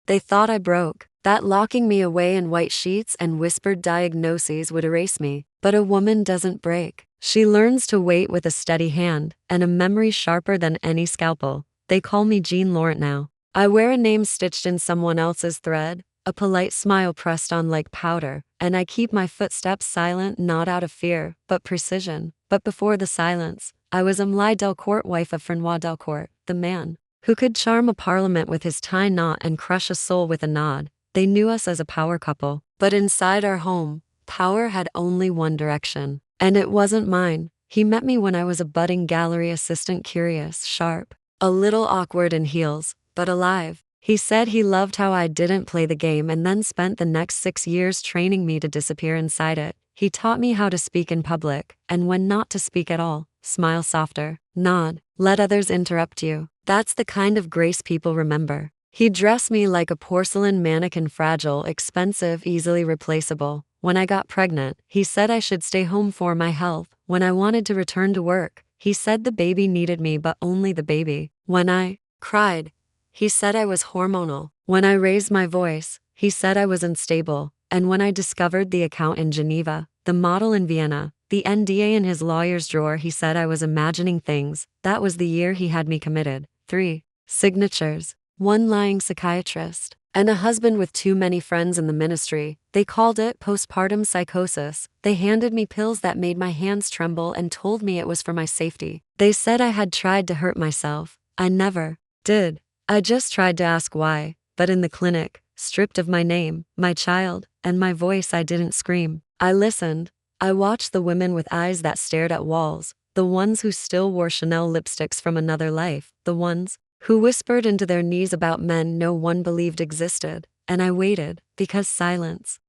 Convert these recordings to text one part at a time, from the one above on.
They thought I broke, that locking me away in white sheets and whispered diagnoses would erase me. But a woman doesn't break. She learns to wait with a steady hand and a memory sharper than any scalpel. They call me Jean Laurent now. I wear a name stitched in someone else's thread, a polite smile pressed on like powder, and I keep my footsteps silent not out of fear, but precision. But before the silence, I was Amélie Delcourt, wife of Fernand Delcourt, the man who could charm a parliament with his tie knot and crush a soul with a nod. They knew us as a power couple, but inside our home, power had only one direction, and it wasn't mine. He met me when I was a budding gallery assistant, curious, sharp, a little awkward in heels, but alive. He said he loved how I didn't play the game and then spent the next 6 years training me to disappear inside it. He taught me how to speak in public, and when not to speak at all. Smile softer, nod, let others interrupt you. That's the kind of grace people remember. He dressed me like a porcelain mannequin, fragile, expensive, easily replaceable. When I got pregnant, he said I should stay home for my health. When I wanted to return to work, he said the baby needed me, but only the baby. When I cried, he said I was hormonal. When I raised my voice, he said I was unstable. And when I discovered the account in Geneva, the model in Vienna, the NDA in his lawyer's drawer, he said I was imagining things. That was the year he had me committed. 3 signatures, 1 lying psychiatrist, and a husband with too many friends in the ministry. They called it postpartum psychosis. They handed me pills that made my hands tremble and told me it was for my safety. They said I had tried to hurt myself. I never did. I just tried to ask why, but in the clinic, stripped of my name, my child, and my voice, I didn't scream. I listened. I watched the women with eyes that stared at walls, the ones who still wore Chanel lipsticks from another life, the ones who whispered into their knees about men no one believed existed. And I waited, because silence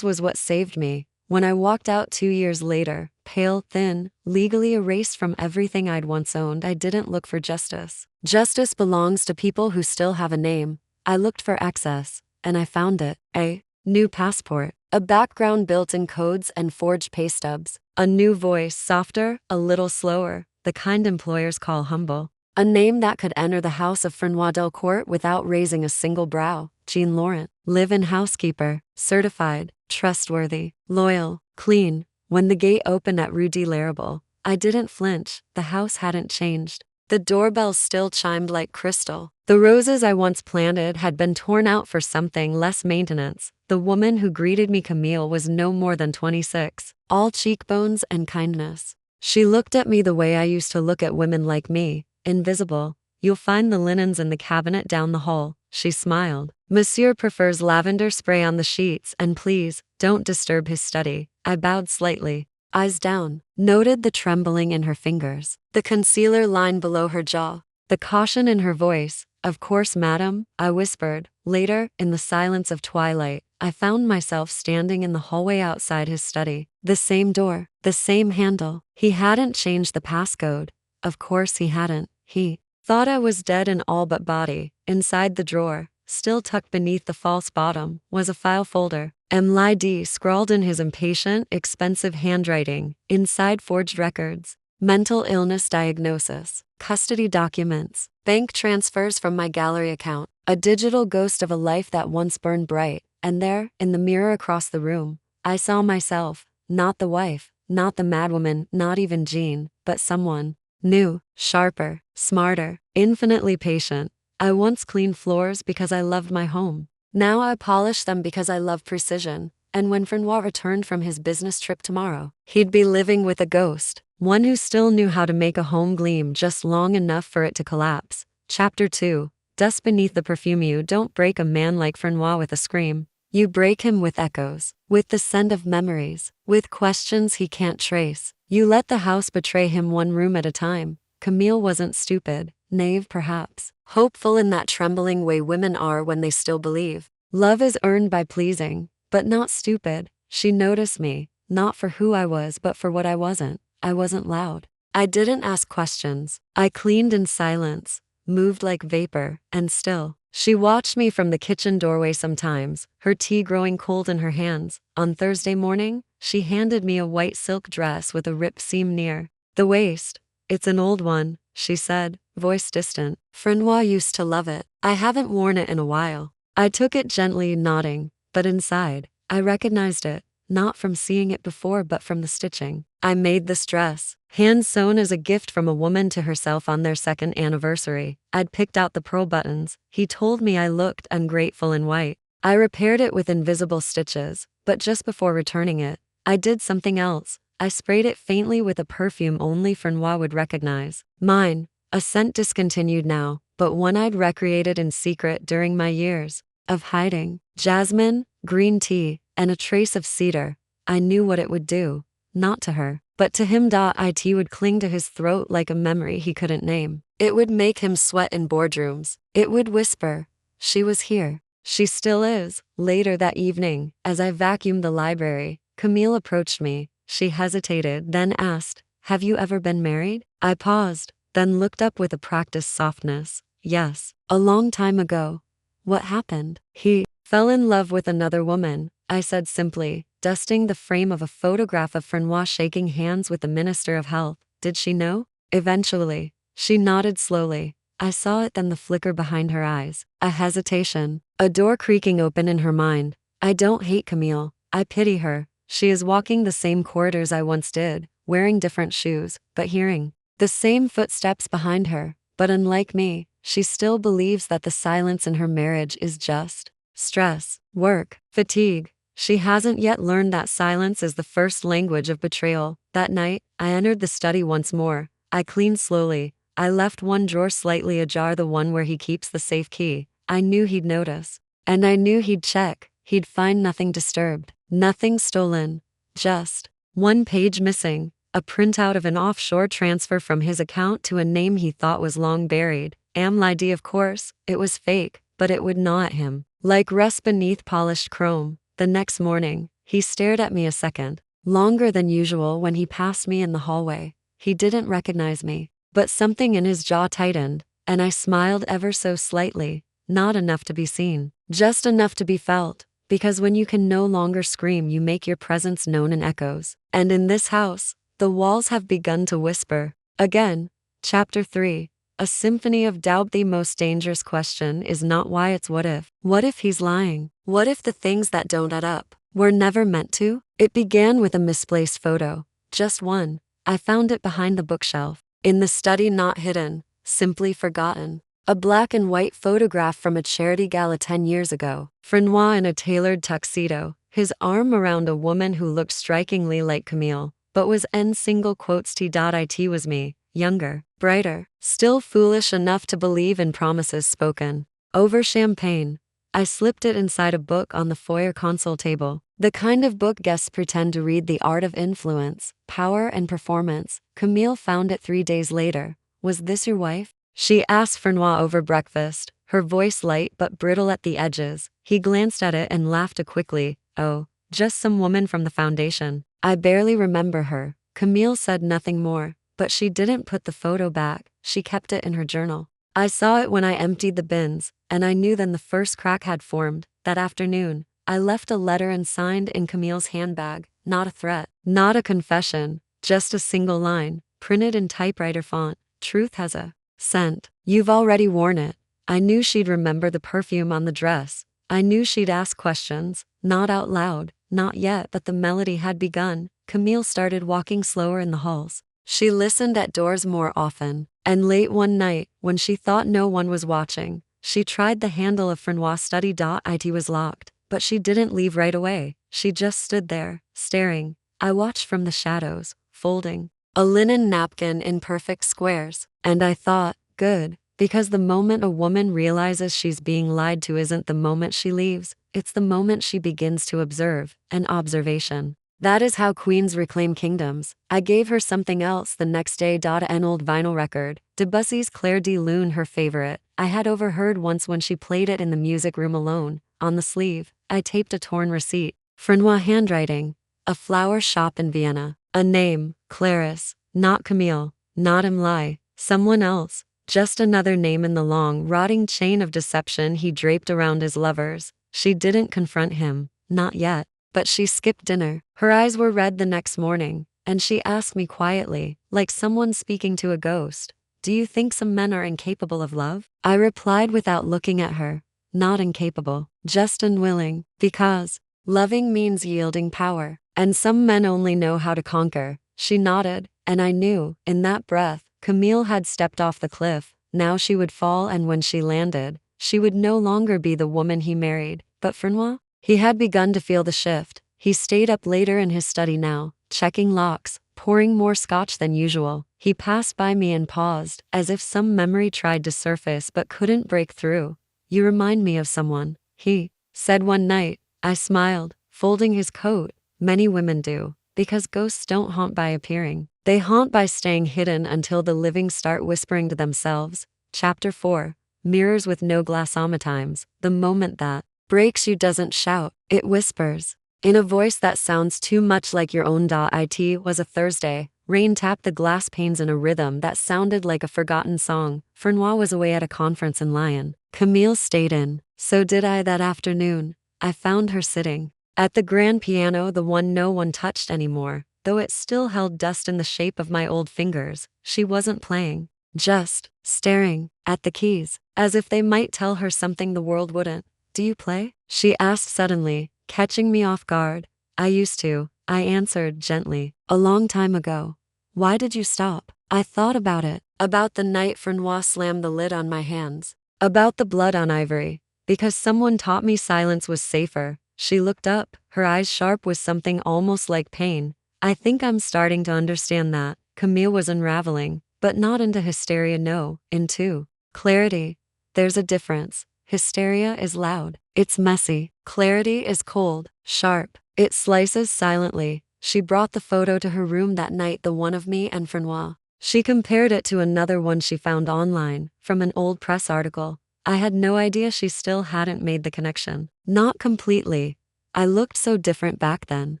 was what saved me. When I walked out 2 years later, pale, thin, legally erased from everything I'd once owned, I didn't look for justice. Justice belongs to people who still have a name. I looked for access, and I found it. A new passport, a background built in codes and forged pay stubs, a new voice, softer, a little slower, the kind employers call humble. A name that could enter the house of Fernand Delcourt without raising a single brow. Jean Laurent. Live in Housekeeper. Certified. Trustworthy. Loyal. Clean. When the gate opened at Rue de l'Arable, I didn't flinch. The house hadn't changed. The doorbell still chimed like crystal. The roses I once planted had been torn out for something less maintenance. The woman who greeted me, Camille, was no more than 26. All cheekbones and kindness. She looked at me the way I used to look at women like me. Invisible. You'll find the linens in the cabinet down the hall. She smiled. Monsieur prefers lavender spray on the sheets, and please, don't disturb his study. I bowed slightly, eyes down, noted the trembling in her fingers, the concealer line below her jaw, the caution in her voice. Of course, madam, I whispered. Later, in the silence of twilight, I found myself standing in the hallway outside his study. The same door, the same handle. He hadn't changed the passcode. Of course he hadn't. He thought I was dead in all but body. Inside the drawer, still tucked beneath the false bottom, was a file folder. MLID scrawled in his impatient, expensive handwriting. Inside, forged records, mental illness diagnosis, custody documents, bank transfers from my gallery account, a digital ghost of a life that once burned bright. And there, in the mirror across the room, I saw myself, not the wife, not the madwoman, not even Jean, but someone new, sharper, smarter, infinitely patient. I once cleaned floors because I loved my home. Now I polish them because I love precision. And when Fernand returned from his business trip tomorrow, he'd be living with a ghost, one who still knew how to make a home gleam just long enough for it to collapse. Chapter 2. Dust beneath the perfume. You don't break a man like Fernand with a scream. You break him with echoes, with the scent of memories, with questions he can't trace. You let the house betray him, one room at a time. Camille wasn't stupid, naive perhaps, hopeful in that trembling way women are when they still believe. Love is earned by pleasing, but not stupid. She noticed me, not for who I was but for what I wasn't. I wasn't loud. I didn't ask questions. I cleaned in silence, moved like vapor, and still. She watched me from the kitchen doorway sometimes, her tea growing cold in her hands. On Thursday morning, she handed me a white silk dress with a ripped seam near the waist. It's an old one, she said, voice distant. Fernand used to love it. I haven't worn it in a while. I took it gently, nodding, but inside, I recognized it, not from seeing it before but from the stitching. I made this dress, hand-sewn as a gift from a woman to herself on their second anniversary. I'd picked out the pearl buttons. He told me I looked ungrateful in white. I repaired it with invisible stitches, but just before returning it, I did something else. I sprayed it faintly with a perfume only Francois would recognize. Mine, a scent discontinued now, but one I'd recreated in secret during my years of hiding. Jasmine, green tea, and a trace of cedar. I knew what it would do, not to her, but to him. It would cling to his throat like a memory he couldn't name. It would make him sweat in boardrooms. It would whisper, "She was here. She still is." Later that evening, as I vacuumed the library, Camille approached me. She hesitated, then asked, "Have you ever been married?" I paused, then looked up with a practiced softness. "Yes, a long time ago." "What happened?" "He fell in love with another woman," I said simply, dusting the frame of a photograph of Francois shaking hands with the Minister of Health. "Did she know?" "Eventually." She nodded slowly. I saw it, then the flicker behind her eyes. A hesitation. A door creaking open in her mind. I don't hate Camille. I pity her. She is walking the same corridors I once did, wearing different shoes, but hearing the same footsteps behind her. But unlike me, she still believes that the silence in her marriage is just stress, work, fatigue. She hasn't yet learned that silence is the first language of betrayal. That night, I entered the study once more. I cleaned slowly. I left one drawer slightly ajar, the one where he keeps the safe key. I knew he'd notice. And I knew he'd check. He'd find nothing disturbed, nothing stolen. Just one page missing. A printout of an offshore transfer from his account to a name he thought was long buried. Amélie, of course. It was fake, but it would gnaw at him like rust beneath polished chrome. The next morning, he stared at me a second, longer than usual. When he passed me in the hallway, he didn't recognize me, but something in his jaw tightened, and I smiled ever so slightly, not enough to be seen, just enough to be felt, because when you can no longer scream, you make your presence known in echoes. And in this house, the walls have begun to whisper. Again. Chapter 3. A symphony of doubt. The most dangerous question is not why, it's what if. What if he's lying? What if the things that don't add up were never meant to? It began with a misplaced photo. Just one. I found it behind the bookshelf. In the study, not hidden, simply forgotten. A black and white photograph from a charity gala 10 years ago. Francois in a tailored tuxedo, his arm around a woman who looked strikingly like Camille, but was It was me, younger, brighter, still foolish enough to believe in promises spoken over champagne. I slipped it inside a book on the foyer console table, the kind of book guests pretend to read: The Art of Influence, Power and Performance. Camille found it 3 days later. "Was this your wife?" she asked Francois over breakfast, her voice light but brittle at the edges. He glanced at it and laughed quickly. "Oh, just some woman from the foundation. I barely remember her." Camille said nothing more, but she didn't put the photo back. She kept it in her journal. I saw it when I emptied the bins, and I knew then the first crack had formed. That afternoon, I left a letter and signed in Camille's handbag. Not a threat, not a confession, just a single line, printed in typewriter font. "Truth has a scent. You've already worn it." I knew she'd remember the perfume on the dress. I knew she'd ask questions, not out loud, not yet, but the melody had begun. Camille started walking slower in the halls. She listened at doors more often, and late one night, when she thought no one was watching, she tried the handle of Francois' study. It was locked, but she didn't leave right away. She just stood there, staring. I watched from the shadows, folding a linen napkin in perfect squares, and I thought, good, because the moment a woman realizes she's being lied to isn't the moment she leaves, it's the moment she begins to observe, an observation. That is how queens reclaim kingdoms. I gave her something else the next day. An old vinyl record, Debussy's Clair de Lune, her favorite. I had overheard once when she played it in the music room alone. On the sleeve, I taped a torn receipt. Francois handwriting. A flower shop in Vienna. A name, Clarice. Not Camille. Not Amélie. Someone else. Just another name in the long, rotting chain of deception he draped around his lovers. She didn't confront him. Not yet. But she skipped dinner. Her eyes were red the next morning, and she asked me quietly, like someone speaking to a ghost, "Do you think some men are incapable of love?" I replied without looking at her, not incapable, just unwilling, because loving means yielding power, and some men only know how to conquer. She nodded, and I knew, in that breath, Camille had stepped off the cliff. Now she would fall, and when she landed, she would no longer be the woman he married. But Frenois? He had begun to feel the shift. He stayed up later in his study now, checking locks, pouring more scotch than usual. He passed by me and paused, as if some memory tried to surface but couldn't break through. "You remind me of someone," he said one night. I smiled, folding his coat. "Many women do, because ghosts don't haunt by appearing. They haunt by staying hidden until the living start whispering to themselves." Chapter 4. Mirrors with no glass. Sometimes, the moment that breaks you doesn't shout, it whispers. In a voice that sounds too much like your own. It was a Thursday. Rain tapped the glass panes in a rhythm that sounded like a forgotten song. Frenois was away at a conference in Lyon. Camille stayed in. So did I that afternoon. I found her sitting at the grand piano, the one no one touched anymore, though it still held dust in the shape of my old fingers. She wasn't playing, just staring at the keys, as if they might tell her something the world wouldn't. "Do you play?" she asked suddenly, catching me off guard. "I used to," I answered gently. "A long time ago." "Why did you stop?" I thought about it. About the night Frenois slammed the lid on my hands. About the blood on ivory. Because someone taught me silence was safer. She looked up, her eyes sharp with something almost like pain. "I think I'm starting to understand that." Camille was unraveling, but not into hysteria, no, into clarity. There's a difference. Hysteria is loud. It's messy. Clarity is cold, sharp. It slices silently. She brought the photo to her room that night, the one of me and Frenois. She compared it to another one she found online, from an old press article. I had no idea she still hadn't made the connection. Not completely. I looked so different back then.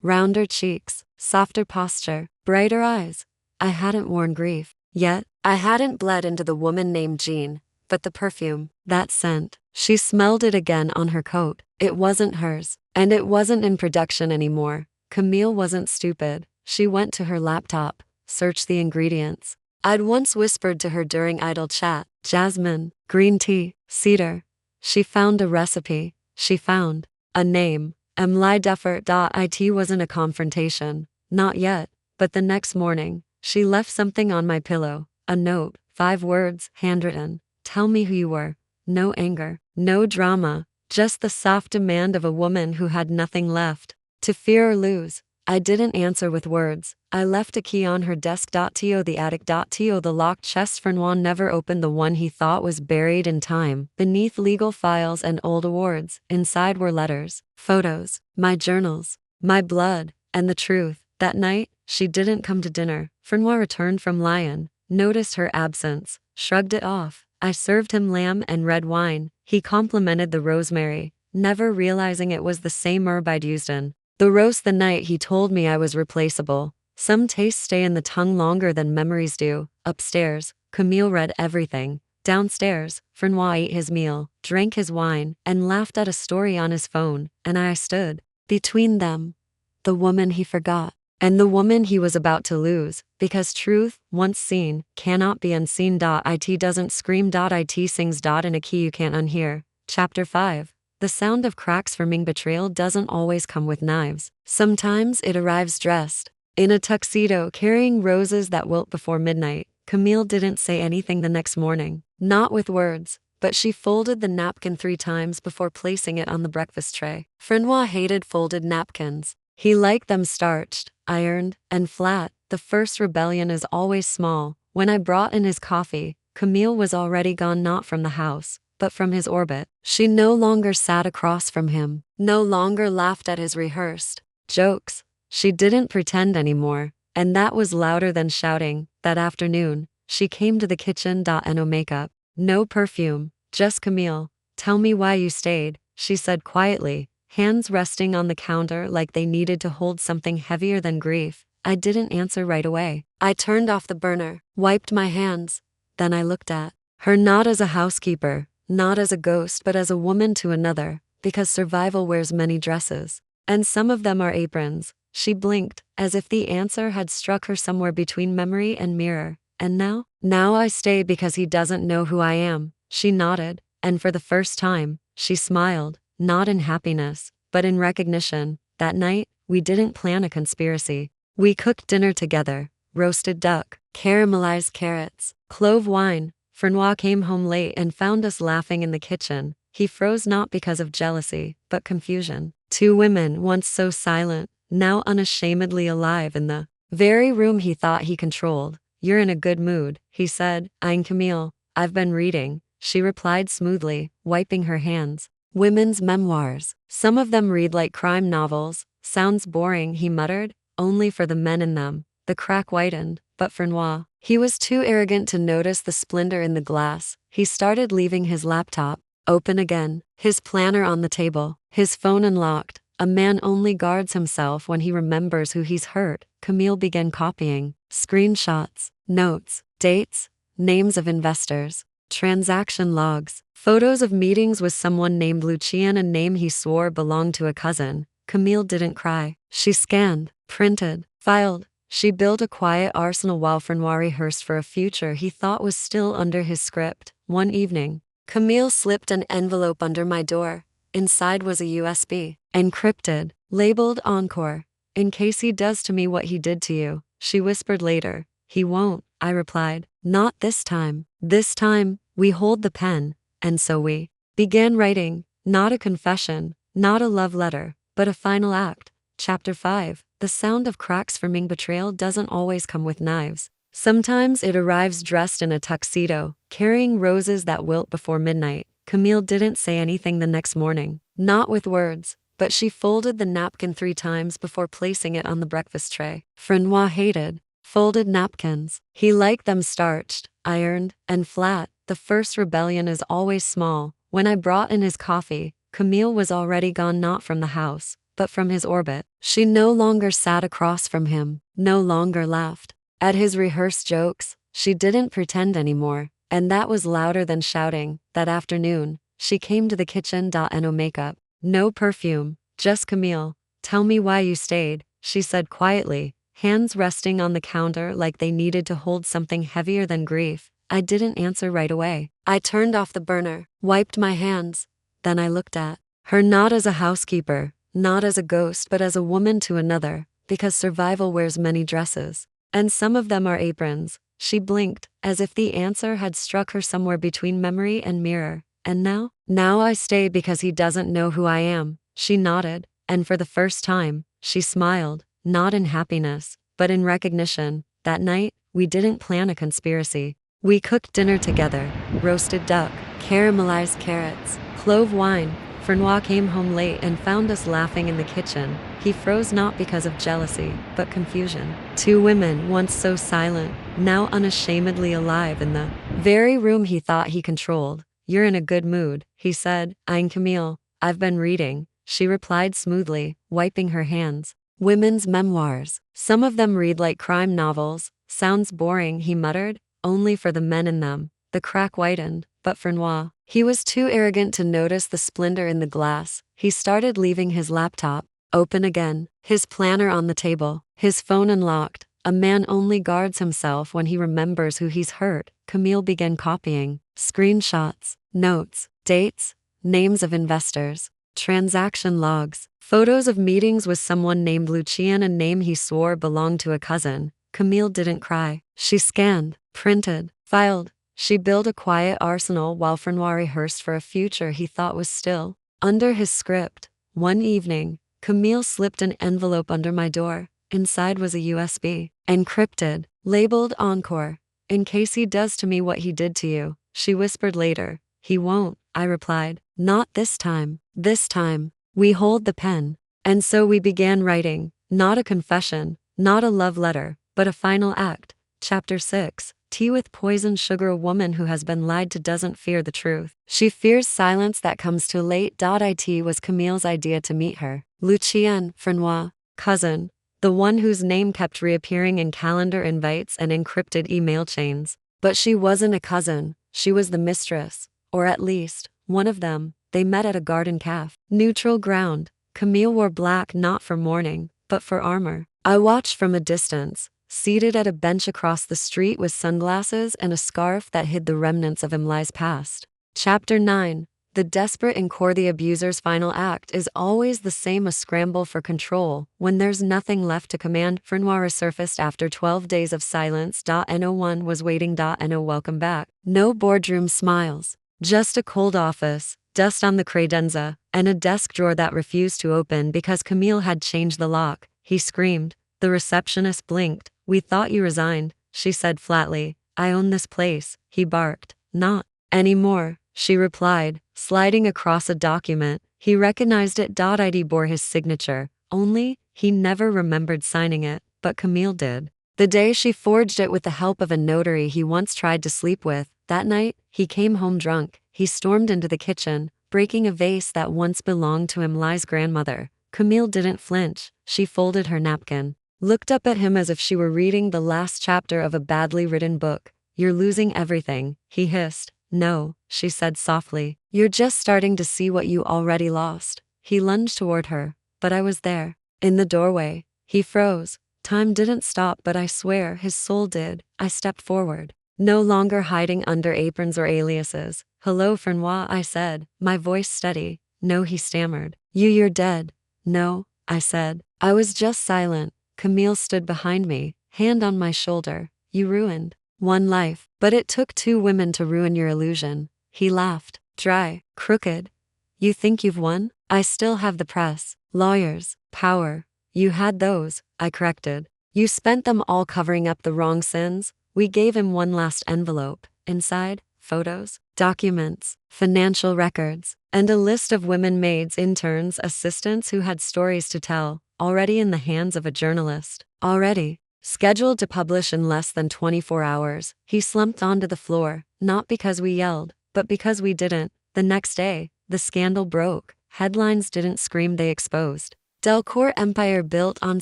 Rounder cheeks, softer posture, brighter eyes. I hadn't worn grief yet. I hadn't bled into the woman named Jean. But the perfume, that scent, she smelled it again on her coat. It wasn't hers, and it wasn't in production anymore. Camille wasn't stupid. She went to her laptop, searched the ingredients. I'd once whispered to her during idle chat, jasmine, green tea, cedar. She found a recipe. She found a name. Amélie Duffer. It wasn't a confrontation. Not yet. But the next morning, she left something on my pillow. A note, 5 words, handwritten. "Tell me who you were." No anger, no drama, just the soft demand of a woman who had nothing left to fear or lose. I didn't answer with words. I left a key on her desk. The attic. The locked chest. Frenois never opened the one he thought was buried in time, beneath legal files and old awards. Inside were letters, photos, my journals, my blood, and the truth. That night, she didn't come to dinner. Frenois returned from Lyon, noticed her absence, shrugged it off. I served him lamb and red wine. He complimented the rosemary, never realizing it was the same herb I'd used in the roast the night he told me I was replaceable. Some tastes stay in the tongue longer than memories do. Upstairs, Camille read everything. Downstairs, Frenois ate his meal, drank his wine, and laughed at a story on his phone, and I stood between them. The woman he forgot, and the woman he was about to lose, because truth, once seen, cannot be unseen. It doesn't scream. It sings. In a key you can't unhear. Chapter 5. The sound of cracks forming. Betrayal doesn't always come with knives. Sometimes it arrives dressed in a tuxedo, carrying roses that wilt before midnight. Camille didn't say anything the next morning, not with words, but she folded the napkin 3 times before placing it on the breakfast tray. Frenois hated folded napkins. He liked them starched, ironed, and flat. The first rebellion is always small. When I brought in his coffee, Camille was already gone, not from the house, but from his orbit. She no longer sat across from him, no longer laughed at his rehearsed jokes. She didn't pretend anymore, and that was louder than shouting. That afternoon, she came to the kitchen. No makeup, no perfume, just Camille. "Tell me why you stayed," she said quietly, hands resting on the counter like they needed to hold something heavier than grief. I didn't answer right away. I turned off the burner, wiped my hands. Then I looked at her, not as a housekeeper, not as a ghost, but as a woman to another, because survival wears many dresses, and some of them are aprons. She blinked, as if the answer had struck her somewhere between memory and mirror. "And now?" "Now I stay because he doesn't know who I am." She nodded, and for the first time, She smiled, not in happiness, but in recognition. That night, we didn't plan a conspiracy. We cooked dinner together: roasted duck, caramelized carrots, clove wine. Frenois came home late and found us laughing in the kitchen. He froze not because of jealousy, but confusion. Two women, once so silent, now unashamedly alive in the very room he thought he controlled. "You're in a good mood," he said, eyeing Camille. "I've been reading," she replied smoothly, wiping her hands. "Women's memoirs. Some of them read like crime novels." "Sounds boring," he muttered. "Only for the men in them." The crack widened, but Frenois, he was too arrogant to notice the splinter in the glass. He started leaving his laptop open again, his planner on the table, his phone unlocked. A man only guards himself when he remembers who he's hurt. Camille began copying screenshots, notes, dates, names of investors, transaction logs, photos of meetings with someone named Lucien, a name he swore belonged to a cousin. Camille didn't cry. She scanned, printed, filed. She built a quiet arsenal while Frenois rehearsed for a future he thought was still under his script. One evening, Camille slipped an envelope under my door. Inside was a USB, encrypted, labeled Encore. "In case he does to me what he did to you," she whispered later. "He won't," I replied. "Not this time." This time, we hold the pen, and so we began writing. Not a confession, not a love letter, but a final act. Chapter 5. The sound of cracks forming. Betrayal doesn't always come with knives. Sometimes it arrives dressed in a tuxedo, carrying roses that wilt before midnight. Camille didn't say anything the next morning, not with words, but she folded the napkin 3 times before placing it on the breakfast tray. Frenois hated folded napkins. He liked them starched, ironed, and flat. The first rebellion is always small. When I brought in his coffee, Camille was already gone, not from the house, but from his orbit. She no longer sat across from him, no longer laughed at his rehearsed jokes. She didn't pretend anymore, and that was louder than shouting. That afternoon, she came to the kitchen. No makeup, no perfume, just Camille. "Tell me why you stayed," she said quietly, hands resting on the counter like they needed to hold something heavier than grief. I didn't answer right away. I turned off the burner, wiped my hands. Then I looked at her, not as a housekeeper, not as a ghost, but as a woman to another, because survival wears many dresses, and some of them are aprons. She blinked, as if the answer had struck her somewhere between memory and mirror. "And now?" "Now I stay because he doesn't know who I am." She nodded, and for the first time, she smiled, not in happiness, but in recognition. That night, we didn't plan a conspiracy. We cooked dinner together: roasted duck, caramelized carrots, clove wine. Frenois came home late and found us laughing in the kitchen. He froze not because of jealousy, but confusion. Two women, once so silent, now unashamedly alive in the very room he thought he controlled. "You're in a good mood," he said, eyeing Camille. "I've been reading," she replied smoothly, wiping her hands. "Women's memoirs. Some of them read like crime novels." "Sounds boring," he muttered. "Only for the men in them." The crack widened, but Frenois, he was too arrogant to notice the splinter in the glass. He started leaving his laptop open again, his planner on the table, his phone unlocked. A man only guards himself when he remembers who he's hurt. Camille began copying screenshots, notes, dates, names of investors, transaction logs, photos of meetings with someone named Lucien, a name he swore belonged to a cousin. Camille didn't cry. She scanned, printed, filed. She built a quiet arsenal while Frenois rehearsed for a future he thought was still under his script. One evening, Camille slipped an envelope under my door. Inside was a USB, encrypted, labeled Encore. "In case he does to me what he did to you," she whispered later. "He won't," I replied. "Not this time." This time, we hold the pen. And so we began writing. Not a confession, not a love letter, but a final act. Chapter 6. Tea with poisoned sugar. A woman who has been lied to doesn't fear the truth. She fears silence that comes too late. It was Camille's idea to meet her. Lucien, Frenois, cousin, the one whose name kept reappearing in calendar invites and encrypted email chains. But she wasn't a cousin, she was the mistress, or at least, one of them. They met at a garden cafe. Neutral ground. Camille wore black not for mourning, but for armor. I watched from a distance, seated at a bench across the street with sunglasses and a scarf that hid the remnants of Amelie's past. Chapter 9. The desperate encore the abuser's final act is always the same, a scramble for control. When there's nothing left to command, Frenoir resurfaced after 12 days of silence. No1 was waiting. No welcome back. No boardroom smiles. Just a cold office, dust on the credenza, and a desk drawer that refused to open because Camille had changed the lock. He screamed. The receptionist blinked. We thought you resigned, she said flatly. I own this place, he barked. Not anymore, she replied, sliding across a document. He recognized it. ID bore his signature, only, he never remembered signing it, but Camille did. The day she forged it with the help of a notary he once tried to sleep with. That night, he came home drunk. He stormed into the kitchen, breaking a vase that once belonged to Amelie's grandmother. Camille didn't flinch. She folded her napkin, looked up at him as if she were reading the last chapter of a badly written book. You're losing everything, he hissed. No, she said softly. You're just starting to see what you already lost. He lunged toward her, but I was there. In the doorway, he froze. Time didn't stop, but I swear his soul did. I stepped forward, no longer hiding under aprons or aliases. Hello, Frenoir, I said, my voice steady. No, he stammered. You're dead. No, I said. I was just silent. Camille stood behind me, hand on my shoulder. You ruined one life, but it took 2 women to ruin your illusion. He laughed, dry, crooked. You think you've won? I still have the press, lawyers, power. You had those, I corrected. You spent them all covering up the wrong sins. We gave him one last envelope. Inside, photos, documents, financial records, and a list of women maids, interns, assistants who had stories to tell, already in the hands of a journalist. Already scheduled to publish in less than 24 hours. He slumped onto the floor, not because we yelled, but because we didn't. The next day, the scandal broke. Headlines didn't scream, they exposed Delcourt empire built on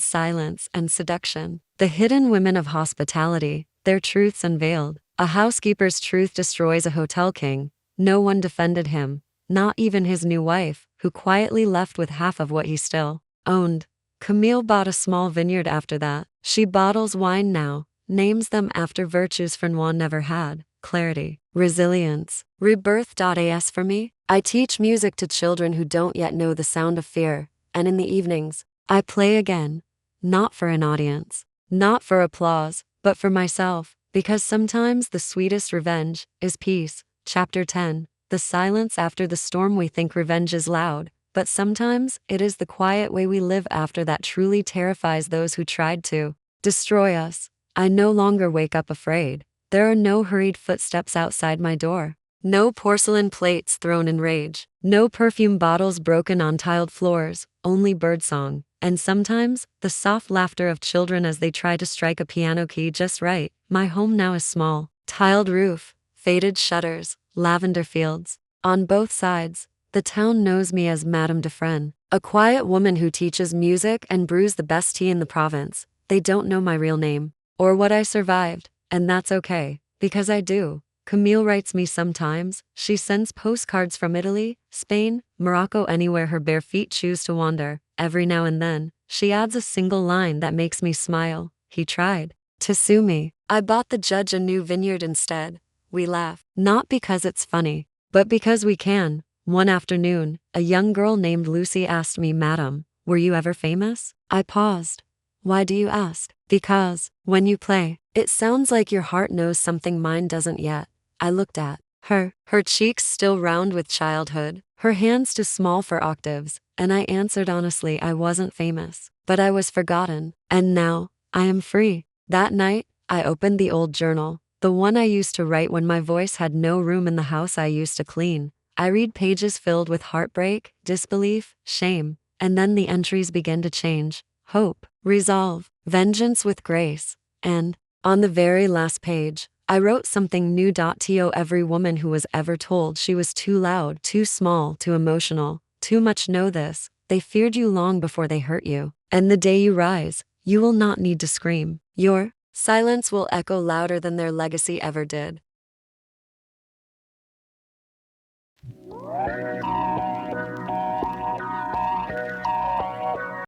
silence and seduction. The hidden women of hospitality, their truths unveiled. A housekeeper's truth destroys a hotel king. No one defended him, not even his new wife, who quietly left with half of what he still owned. Camille bought a small vineyard after that. She bottles wine now, names them after virtues Frenoir never had: clarity, resilience, rebirth. As for me, I teach music to children who don't yet know the sound of fear, and in the evenings, I play again. Not for an audience, not for applause, but for myself, because sometimes the sweetest revenge is peace. Chapter 10. The silence after the storm. We think revenge is loud, but sometimes it is the quiet way we live after that truly terrifies those who tried to destroy us. I no longer wake up afraid. There are no hurried footsteps outside my door. No porcelain plates thrown in rage. No perfume bottles broken on tiled floors. Only birdsong. And sometimes, the soft laughter of children as they try to strike a piano key just right. My home now is small. Tiled roof, faded shutters, lavender fields. On both sides, the town knows me as Madame Dufresne, a quiet woman who teaches music and brews the best tea in the province. They don't know my real name, or what I survived, and that's okay, because I do. Camille writes me sometimes. She sends postcards from Italy, Spain, Morocco, anywhere her bare feet choose to wander. Every now and then, she adds a single line that makes me smile. He tried to sue me. I bought the judge a new vineyard instead. We laugh, not because it's funny, but because we can. One afternoon, a young girl named Lucy asked me, Madam, were you ever famous? I paused. Why do you ask? Because, when you play, it sounds like your heart knows something mine doesn't yet. I looked at her cheeks still round with childhood, her hands too small for octaves, and I answered honestly, I wasn't famous, but I was forgotten, and now, I am free. That night, I opened the old journal, the one I used to write when my voice had no room in the house I used to clean. I read pages filled with heartbreak, disbelief, shame, and then the entries begin to change. Hope, resolve, vengeance with grace, and, on the very last page, I wrote something new. To every woman who was ever told she was too loud, too small, too emotional, too much, know this: they feared you long before they hurt you. And the day you rise, you will not need to scream. Your silence will echo louder than their legacy ever did.